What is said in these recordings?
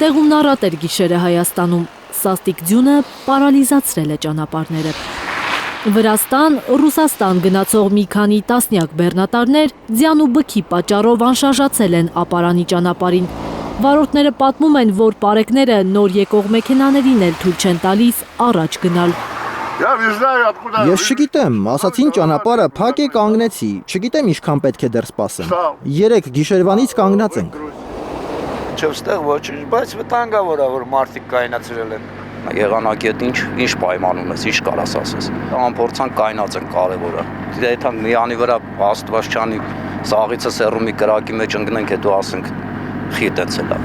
Տեղումն առատ էր գիշերը Հայաստանում, սաստիկ ձյունը պարալիզացրել է ճանապարհները։ Վրաստան, Ռուսաստան գնացող մի քանի տասնյակ բեռնատարներ ձյան ու բքի պատճառով անշարժացել են ապարանի ճանապարհին։ Վարորդները պատմում են, որ պարեկները նոր եկող մեքենաներին էլ թույլ չեն տալիս առաջ գնալ։ Ես չգիտեմ, ասացին ճանապարհը փակ է, կանգնեցի, չգիտեմ ինչքան պետք է դեռ սպասեմ։ 3 գիշերվանից կանգնած ենք։ Չստեղ ոչինչ, բայց վտանգավոր է, որ մարդիկ կայնացրել են։ Եղանակետ ինչ պայմանում ես, ինչ կարաս ասես։ Ամփորձան կայնած են կարևորը։ Եթե միանի վրա Աստված չանի սաղիցը սերումի կրակի մեջ ընկնենք, հետո ասենք խիտեցել է։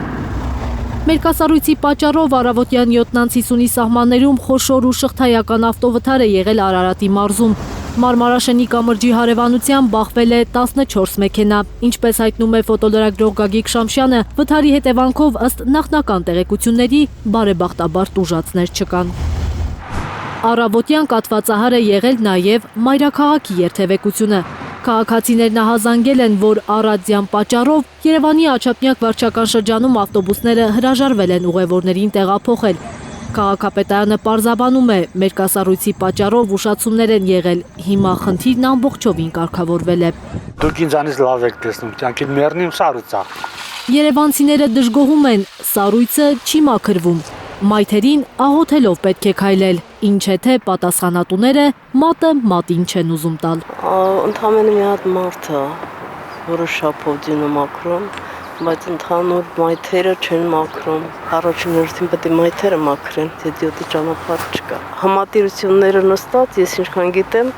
Մերկասառույցի պատճառով առավոտյան 7:50-ի սահմաններում խոշոր ու շղթայական ավտովթար է եղել Արարատի մարզում։ Մարմարաշենի կամրջի հարևանությամբ բախվել է 14 մեքենա։ Ինչպես հայտնում է ֆոտոլրագրող Գագիկ Շամշյանը, վթարի հետևանքով ըստ նախնական տեղեկությունների բարեբախտաբար տուժածներ չկան։ Առավոտյան կաթվածահար է եղել նաև մայրաքաղաքի երթևեկությունը։ Քաղաքացիներն ահազանգել են, որ առածյան պատճառով Երևանի Աչափնյակ վարչական շրջանում ավտոբուսները հրաժարվել են ուղևորներին տեղափոխել։ Քաղաքապետարանը պարզաբանում է, մերկասառույցի պատճառով ուշացումներ են եղել, հիմա խնդիրն ամբողջովին կարգավորվել է։ Դուք ինձանից լավ եք տեսնում, կյանքին մեռնիմ սառույցա։ Երևանցիները դժգոհում են, սառույցը չի մաքրվում։ Մայթերին աղոթելով պետք է քայլել, ինչ է թե պատասխանատուները մատը մատին չեն ուզում տալ։ Ընդհանրապես մի հատ մարդ է, որը շապով դինը մաքրում, բայց ընդհանուր մայթերը չեն մաքրում։ Առաջին հերթին պետք է մայթերը մաքրեն, դիտյոտի ճանապարհ չկա։ Համատիրությունները նստած, ես ինչքան գիտեմ,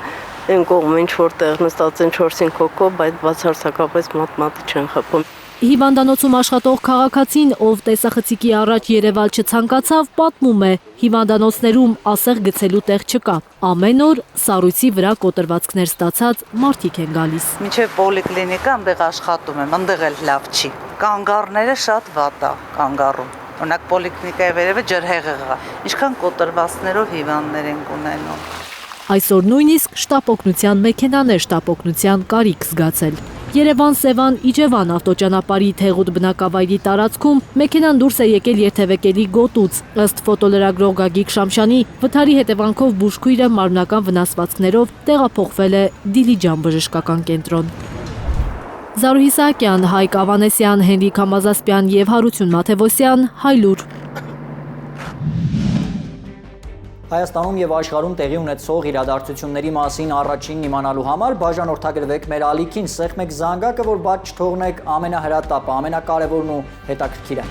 այն կողմը ինչ որտեղ նստած են 4-5 հոգով, բայց բացարձակապես մատի չեն խփում։ Հիվանդանոցում աշխատող քաղաքացին, ով տեսախցիկի առաջ երևալ չցանկացավ, պատմում է, հիվանդանոցներում ասեղ գցելու տեղ չկա։ Ամեն օր սառույցի վրա կոտրվածքներ ստացած մարդիկ են գալիս։ Մինչև պոլիկլինիկա այնտեղ աշխատում եմ, այնտեղ էլ լավ չի։ Կանգառները շատ վատ է կանգառում։ Օրինակ պոլիկլինիկայի վերևը ջրհեղեղ է։ Ինչքան կոտրվածքներով հիվանդներ են ունենում։ Այսօր նույնիսկ շտապօգնության մեքենաներ շտապօգնության կարիք զգացել։ Երևան-Սևան Իջևան ավտոճանապարհի Թեղուտ բնակավայրի տարածքում մեքենան դուրս է եկել երթևեկելի գոտուց։ Ըստ ֆոտոլրագրող Գագիկ Շամշյանի, վթարի հետևանքով բուժքույրը մարմնական վնասվածքներով տեղափոխվել է Դիլիջան բժշկական կենտրոն։ Զարուհի Սահակյան, Հայկ Ավանեսյան, Հենրիկ Համազասպյան և Հարություն Մաթևոսյան, Հայլուր։ Հայաստանում և աշխարհում տեղի ունեցող իրադարձությունների մասին առաջինն իմանալու համար բաժանորդագրվեք մեր ալիքին, սեղմեք զանգակը, որ բաց չթողնեք ամենահրատապը, ամենակարևորն ու հետաքրքիրը։